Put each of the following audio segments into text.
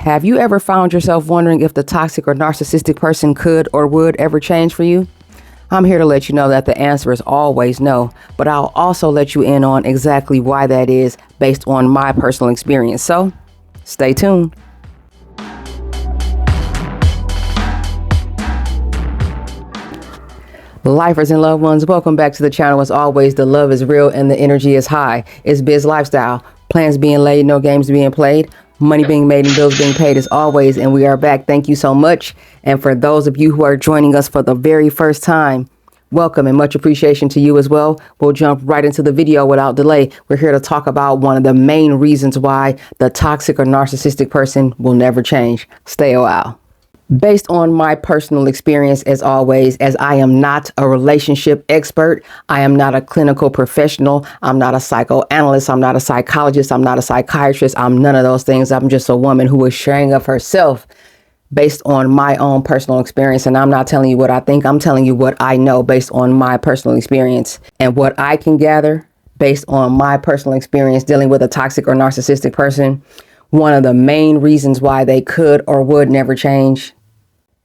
Have you ever found yourself wondering if the toxic or narcissistic person could or would ever change for you? I'm here to let you know that the answer is always no, but I'll also let you in on exactly why that is based on my personal experience. So, stay tuned. Lifers and loved ones, welcome back to the channel. As always, the love is real and the energy is high. It's Biz Lifestyle. Plans being laid, no games being played. Money being made and bills being paid as always, and we are back. Thank you so much. And for those of you who are joining us for the very first time, welcome and much appreciation to you as well. We'll jump right into the video without delay. We're here to talk about one of the main reasons why the toxic or narcissistic person will never change. Stay a while. Based on my personal experience, as always, as I am not a relationship expert, I am not a clinical professional, I'm not a psychoanalyst, I'm not a psychologist, I'm not a psychiatrist, I'm none of those things. I'm just a woman who is sharing of herself based on my own personal experience. And I'm not telling you what I think, I'm telling you what I know based on my personal experience and what I can gather based on my personal experience dealing with a toxic or narcissistic person. One of the main reasons why they could or would never change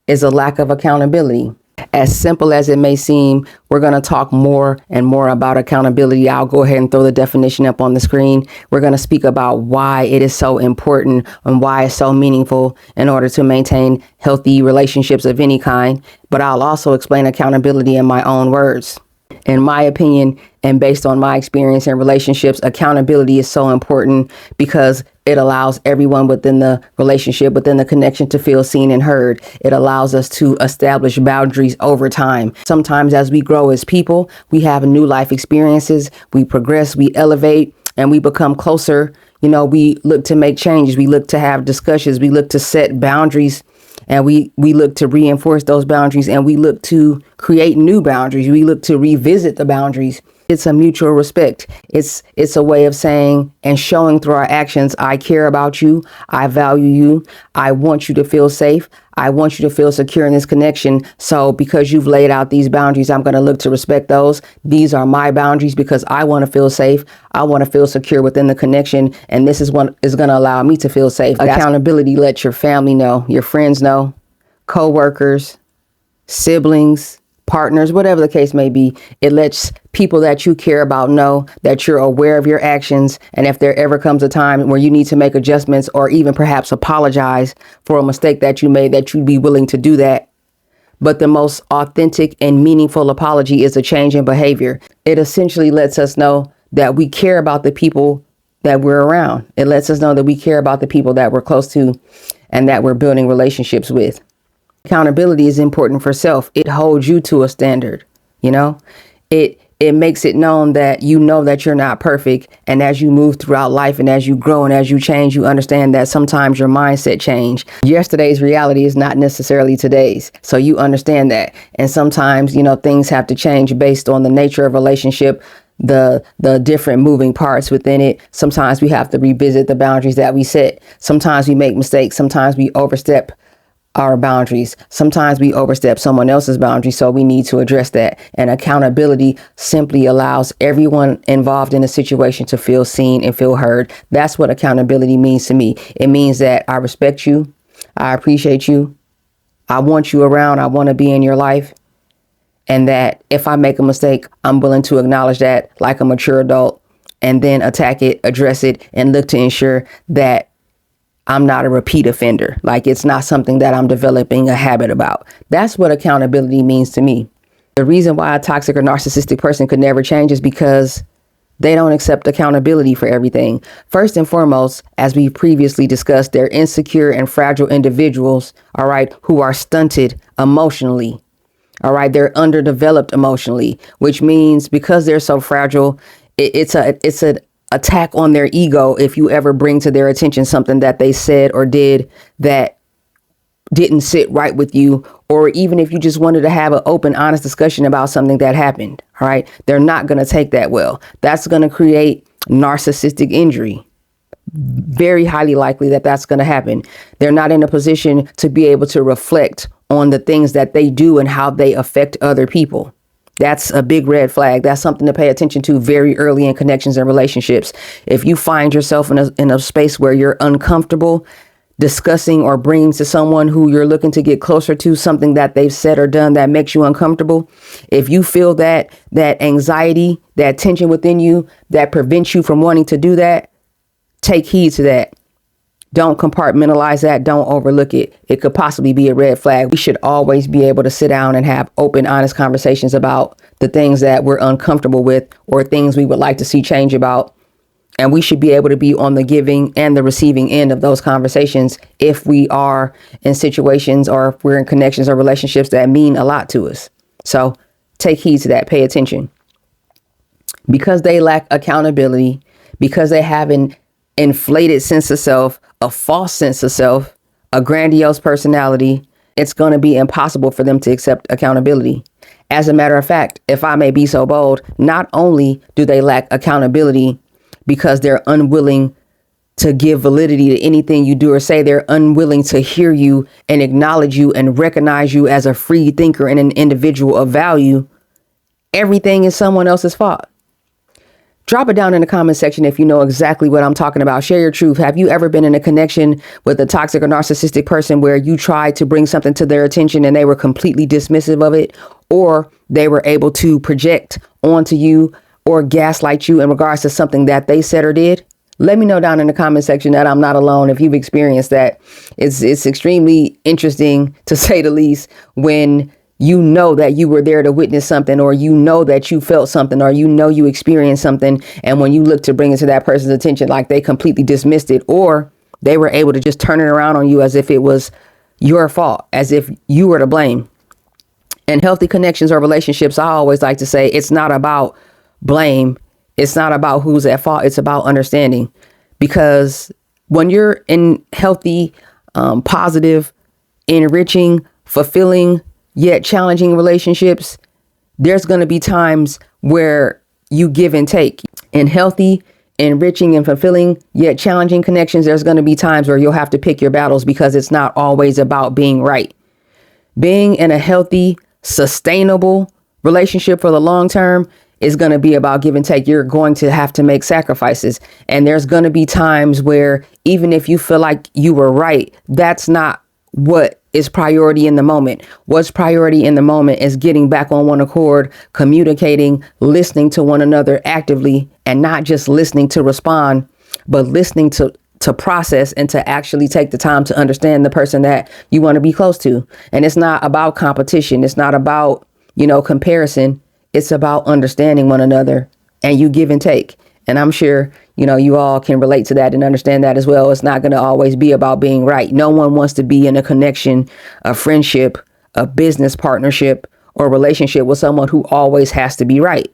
is a lack of accountability. As simple as it may seem, we're going to talk more and more about accountability. I'll go ahead and throw the definition up on the screen. We're going to speak about why it is so important and why it's so meaningful in order to maintain healthy relationships of any kind. But I'll also explain accountability in my own words. In my opinion, and based on my experience in relationships, accountability is so important because it allows everyone within the relationship, within the connection, to feel seen and heard. It allows us to establish boundaries over time. Sometimes as we grow as people, we have new life experiences, we progress, we elevate, and we become closer. You know, we look to make changes, we look to have discussions, we look to set boundaries. And we look to reinforce those boundaries, and we look to create new boundaries. We look to revisit the boundaries. It's a mutual respect. It's a way of saying and showing through our actions, I care about you. I value you. I want you to feel safe. I want you to feel secure in this connection. So because you've laid out these boundaries, I'm going to look to respect those. These are my boundaries because I want to feel safe. I want to feel secure within the connection. And this is what is going to allow me to feel safe. Accountability lets your family know, your friends know, co-workers, siblings, partners, whatever the case may be. It lets people that you care about know that you're aware of your actions. And if there ever comes a time where you need to make adjustments or even perhaps apologize for a mistake that you made, that you'd be willing to do that. But the most authentic and meaningful apology is a change in behavior. It essentially lets us know that we care about the people that we're around. It lets us know that we care about the people that we're close to and that we're building relationships with. Accountability is important for self. It holds you to a standard. You know, it makes it known that you know that you're not perfect. And as you move throughout life and as you grow and as you change, you understand that sometimes your mindset change. Yesterday's reality is not necessarily today's. So you understand that. And sometimes, you know, things have to change based on the nature of relationship, the different moving parts within it. Sometimes we have to revisit the boundaries that we set. Sometimes we make mistakes. Sometimes we overstep our boundaries. Sometimes we overstep someone else's boundaries, so we need to address that. And accountability simply allows everyone involved in a situation to feel seen and feel heard. That's what accountability means to me. It means that I respect you, I appreciate you, I want you around, I want to be in your life, and that if I make a mistake, I'm willing to acknowledge that like a mature adult and then attack it, address it, and look to ensure that I'm not a repeat offender. Like it's not something that I'm developing a habit about. That's what accountability means to me. The reason why a toxic or narcissistic person could never change is because they don't accept accountability for everything. First and foremost, as we previously discussed, they're insecure and fragile individuals, all right, who are stunted emotionally. All right, they're underdeveloped emotionally, which means because they're so fragile, it's an attack on their ego if you ever bring to their attention something that they said or did that didn't sit right with you, or even if you just wanted to have an open, honest discussion about something that happened. All right, they're not going to take that well. That's going to create narcissistic injury. Very highly likely that that's going to happen. They're not in a position to be able to reflect on the things that they do and how they affect other people. That's a big red flag. That's something to pay attention to very early in connections and relationships. If you find yourself in a space where you're uncomfortable, discussing or bringing to someone who you're looking to get closer to, something that they've said or done that makes you uncomfortable, if you feel that anxiety, that tension within you that prevents you from wanting to do that, take heed to that. Don't compartmentalize that. Don't overlook it. It could possibly be a red flag. We should always be able to sit down and have open, honest conversations about the things that we're uncomfortable with or things we would like to see change about. And we should be able to be on the giving and the receiving end of those conversations if we are in situations or if we're in connections or relationships that mean a lot to us. So take heed to that. Pay attention. Because they lack accountability, because they have an inflated sense of self, a false sense of self, a grandiose personality, it's going to be impossible for them to accept accountability. As a matter of fact, if I may be so bold, not only do they lack accountability because they're unwilling to give validity to anything you do or say, they're unwilling to hear you and acknowledge you and recognize you as a free thinker and an individual of value, everything is someone else's fault. Drop it down in the comment section if you know exactly what I'm talking about. Share your truth. Have you ever been in a connection with a toxic or narcissistic person where you tried to bring something to their attention and they were completely dismissive of it, or they were able to project onto you or gaslight you in regards to something that they said or did? Let me know down in the comment section that I'm not alone if you've experienced that. It's extremely interesting, to say the least, when you know that you were there to witness something, or you know that you felt something, or you know you experienced something. And when you look to bring it to that person's attention, like they completely dismissed it, or they were able to just turn it around on you as if it was your fault, as if you were to blame. In healthy connections or relationships, I always like to say it's not about blame. It's not about who's at fault. It's about understanding. Because when you're in healthy, positive, enriching, fulfilling, yet challenging relationships, there's going to be times where you give and take. In healthy, enriching, and fulfilling, yet challenging connections, there's going to be times where you'll have to pick your battles, because it's not always about being right. Being in a healthy, sustainable relationship for the long term is going to be about give and take. You're going to have to make sacrifices. And there's going to be times where even if you feel like you were right, that's not what is priority in the moment. What's priority in the moment is getting back on one accord, communicating, listening to one another actively, and not just listening to respond, but listening to process and to actually take the time to understand the person that you want to be close to. And it's not about competition. It's not about, comparison. It's about understanding one another, and you give and take. And I'm sure, you all can relate to that and understand that as well. It's not going to always be about being right. No one wants to be in a connection, a friendship, a business partnership, or relationship with someone who always has to be right.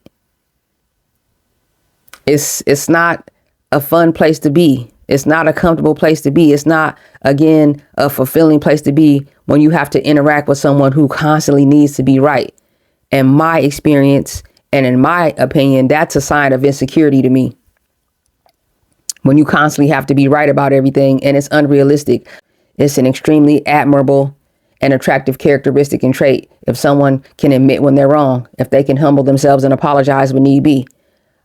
It's not a fun place to be. It's not a comfortable place to be. It's not, again, a fulfilling place to be when you have to interact with someone who constantly needs to be right. In my experience, and in my opinion, that's a sign of insecurity to me. When you constantly have to be right about everything and it's unrealistic, it's an extremely admirable and attractive characteristic and trait if someone can admit when they're wrong, if they can humble themselves and apologize when need be.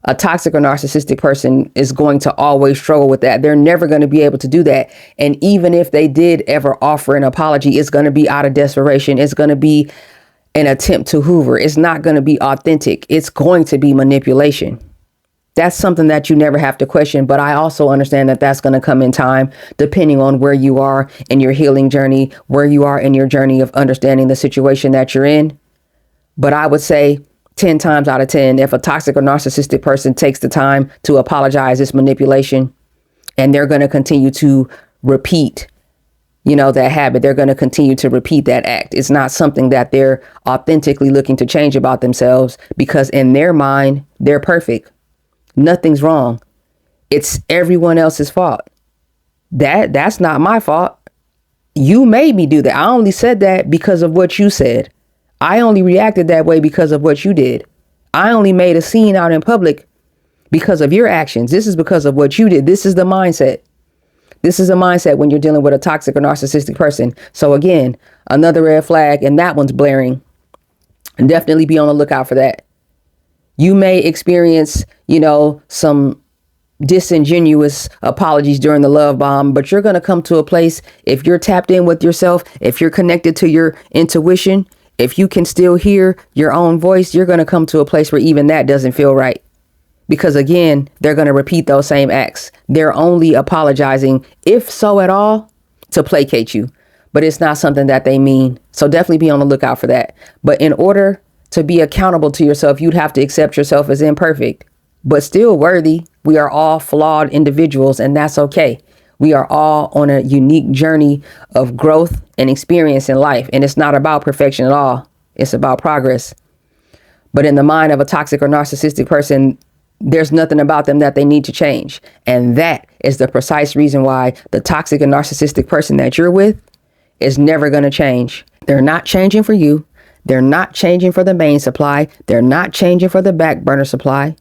A toxic or narcissistic person is going to always struggle with that. They're never going to be able to do that. And even if they did ever offer an apology, it's going to be out of desperation. It's going to be an attempt to Hoover. It's not going to be authentic. It's going to be manipulation. That's something that you never have to question. But I also understand that that's going to come in time, depending on where you are in your healing journey, where you are in your journey of understanding the situation that you're in. But I would say 10 times out of 10, if a toxic or narcissistic person takes the time to apologize, it's manipulation. And they're going to continue to repeat, that habit. They're going to continue to repeat that act. It's not something that they're authentically looking to change about themselves, because in their mind, they're perfect. Nothing's wrong. It's everyone else's fault. That's not my fault. You made me do that. I only said that because of what you said. I only reacted that way because of what you did. I only made a scene out in public because of your actions. This is because of what you did. This is the mindset. This is a mindset when you're dealing with a toxic or narcissistic person. So again, another red flag, and that one's blaring. And definitely be on the lookout for that. You may experience, some disingenuous apologies during the love bomb, but you're going to come to a place, if you're tapped in with yourself, if you're connected to your intuition, if you can still hear your own voice, you're going to come to a place where even that doesn't feel right. Because again, they're going to repeat those same acts. They're only apologizing, if so at all, to placate you. But it's not something that they mean. So definitely be on the lookout for that. But in order to be accountable to yourself, you'd have to accept yourself as imperfect, but still worthy. We are all flawed individuals, and that's okay. We are all on a unique journey of growth and experience in life. And it's not about perfection at all. It's about progress. But in the mind of a toxic or narcissistic person, there's nothing about them that they need to change. And that is the precise reason why the toxic and narcissistic person that you're with is never going to change. They're not changing for you. They're not changing for the main supply. They're not changing for the back burner supply.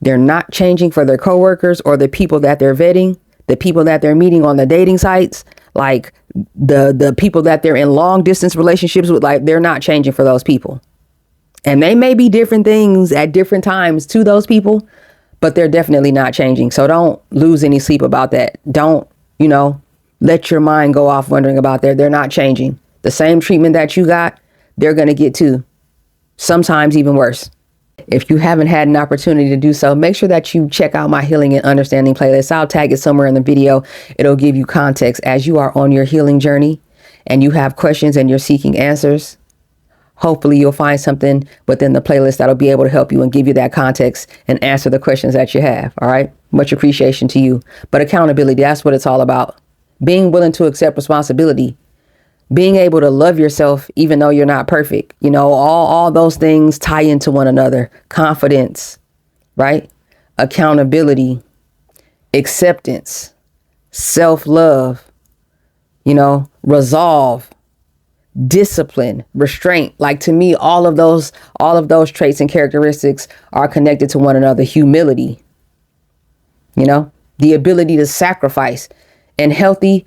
They're not changing for their coworkers or the people that they're vetting, the people that they're meeting on the dating sites, like the people that they're in long distance relationships with. Like, they're not changing for those people. And they may be different things at different times to those people, but they're definitely not changing. So don't lose any sleep about that. Don't, let your mind go off wondering about that. They're not changing. The same treatment that you got, they're going to get too. Sometimes even worse. If you haven't had an opportunity to do so, make sure that you check out my Healing and Understanding playlist. I'll tag it somewhere in the video. It'll give you context as you are on your healing journey and you have questions and you're seeking answers. Hopefully you'll find something within the playlist that'll be able to help you and give you that context and answer the questions that you have. All right. Much appreciation to you. But accountability, that's what it's all about. Being willing to accept responsibility, being able to love yourself, even though you're not perfect. All those things tie into one another. Confidence, right? Accountability, acceptance, self-love, resolve, discipline, restraint. Like, to me, all of those traits and characteristics are connected to one another. Humility, the ability to sacrifice, and healthy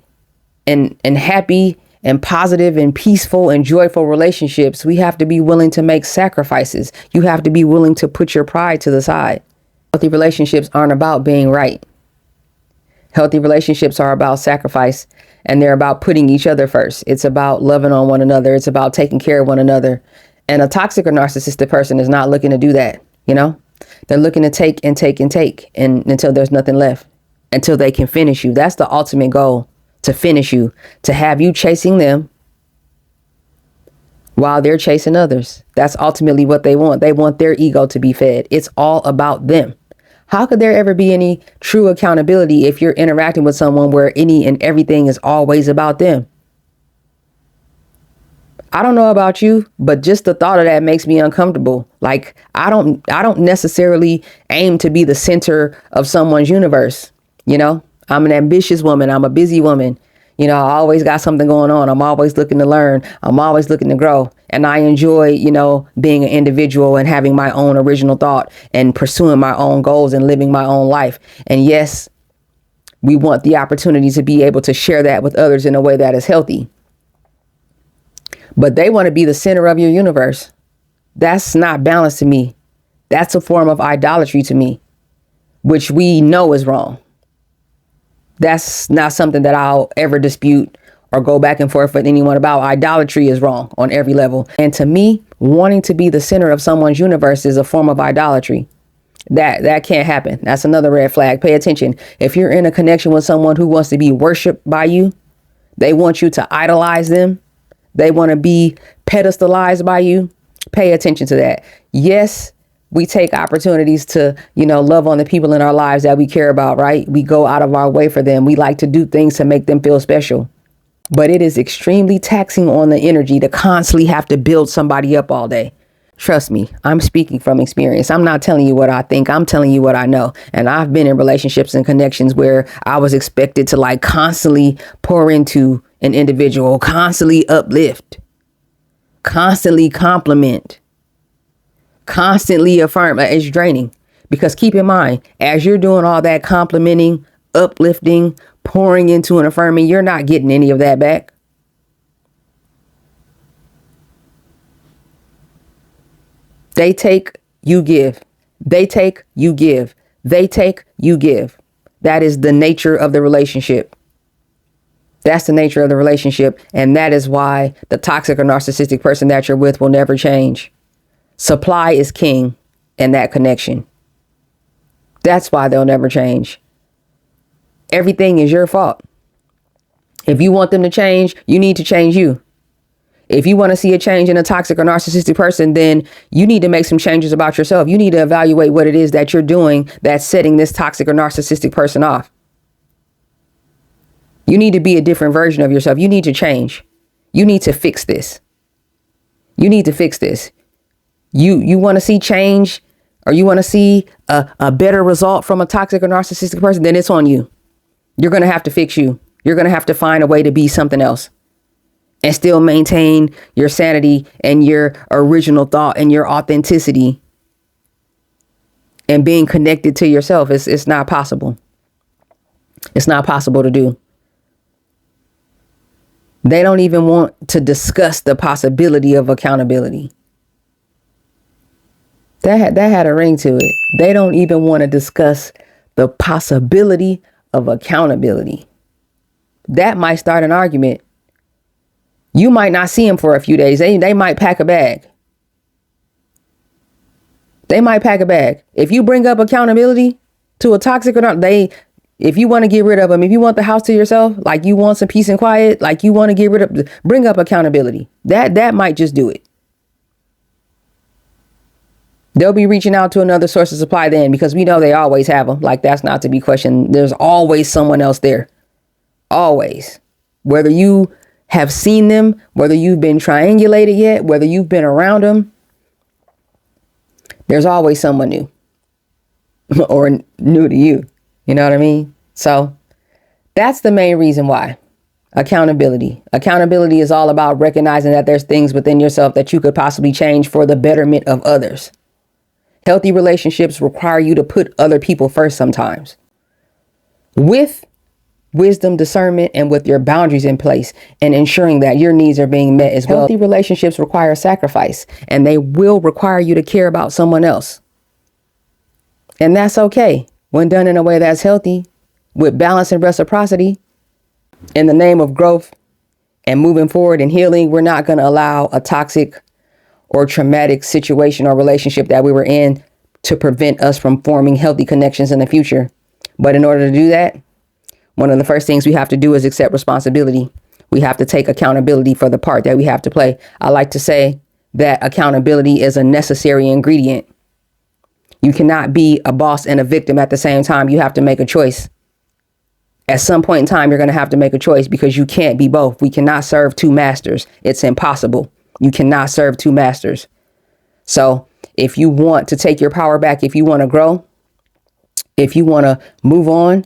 and happy and positive and peaceful and joyful relationships. We have to be willing to make sacrifices. You have to be willing to put your pride to the side. Healthy relationships aren't about being right. Healthy relationships are about sacrifice, and they're about putting each other first. It's about loving on one another. It's about taking care of one another. And a toxic or narcissistic person is not looking to do that. They're looking to take and take and take, and until there's nothing left, until they can finish you. That's the ultimate goal, to finish you, to have you chasing them while they're chasing others. That's ultimately what they want. They want their ego to be fed. It's all about them. How could there ever be any true accountability if you're interacting with someone where any and everything is always about them? I don't know about you, but just the thought of that makes me uncomfortable. Like, I don't necessarily aim to be the center of someone's universe. I'm an ambitious woman. I'm a busy woman. I always got something going on. I'm always looking to learn. I'm always looking to grow. And I enjoy, being an individual and having my own original thought and pursuing my own goals and living my own life. And yes, we want the opportunity to be able to share that with others in a way that is healthy. But they want to be the center of your universe. That's not balanced to me. That's a form of idolatry to me, which we know is wrong. That's not something that I'll ever dispute or go back and forth with anyone about. Idolatry is wrong on every level. And to me, wanting to be the center of someone's universe is a form of idolatry. That can't happen. That's another red flag. Pay attention. If you're in a connection with someone who wants to be worshiped by you, they want you to idolize them, they want to be pedestalized by you, pay attention to that. Yes, we take opportunities to, love on the people in our lives that we care about, right? We go out of our way for them. We like to do things to make them feel special. But it is extremely taxing on the energy to constantly have to build somebody up all day. Trust me, I'm speaking from experience. I'm not telling you what I think. I'm telling you what I know. And I've been in relationships and connections where I was expected to constantly pour into an individual, constantly uplift, constantly compliment, constantly affirm. It's draining, because keep in mind, as you're doing all that complimenting, uplifting, pouring into and affirming, you're not getting any of that back. They take, you give. They take, you give. They take, you give. That is the nature of the relationship. That's the nature of the relationship. And that is why the toxic or narcissistic person that you're with will never change. Supply is king in that connection. That's why they'll never change. Everything is your fault. If you want them to change, you need to change you. If you want to see a change in a toxic or narcissistic person, then you need to make some changes about yourself. You need to evaluate what it is that you're doing that's setting this toxic or narcissistic person off. You need to be a different version of yourself. You need to change. You need to fix this. You need to fix this. You want to see change, or you want to see a better result from a toxic or narcissistic person, then it's on you. You're going to have to fix you. You're going to have to find a way to be something else and still maintain your sanity and your original thought and your authenticity and being connected to yourself. It's not possible. It's not possible to do. They don't even want to discuss the possibility of accountability. That had a ring to it. They don't even want to discuss the possibility of accountability. That might start an argument. You might not see them for a few days. They might pack a bag. They might pack a bag. If you bring up accountability to a toxic or not, if you want to get rid of them, if you want the house to yourself, like you want some peace and quiet, like you want to get rid of, bring up accountability. That might just do it. They'll be reaching out to another source of supply then, because we know they always have them. Like, that's not to be questioned. There's always someone else there. Always. Whether you have seen them, whether you've been triangulated yet, whether you've been around them, there's always someone new or new to you. You know what I mean? So that's the main reason why. Accountability. Accountability is all about recognizing that there's things within yourself that you could possibly change for the betterment of others. Healthy relationships require you to put other people first sometimes. With wisdom, discernment, and with your boundaries in place and ensuring that your needs are being met as well. Healthy relationships require sacrifice, and they will require you to care about someone else. And that's okay when done in a way that's healthy, with balance and reciprocity. In the name of growth and moving forward and healing, we're not going to allow a toxic or traumatic situation or relationship that we were in to prevent us from forming healthy connections in the future. But in order to do that, one of the first things we have to do is accept responsibility. We have to take accountability for the part that we have to play. I like to say that accountability is a necessary ingredient. You cannot be a boss and a victim at the same time. You have to make a choice. At some point in time, you're going to have to make a choice, because you can't be both. We cannot serve two masters. It's impossible. You cannot serve two masters. So if you want to take your power back, if you want to grow, if you want to move on,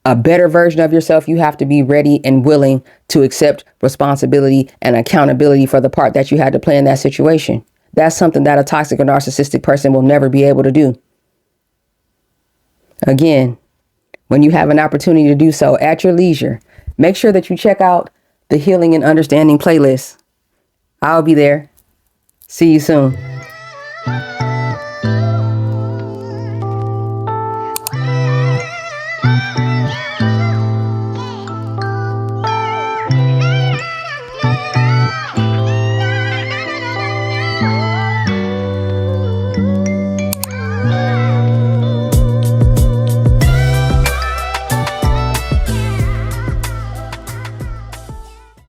a better version of yourself, you have to be ready and willing to accept responsibility and accountability for the part that you had to play in that situation. That's something that a toxic or narcissistic person will never be able to do. Again, when you have an opportunity to do so at your leisure, make sure that you check out the Healing and Understanding playlist. I'll be there. See you soon.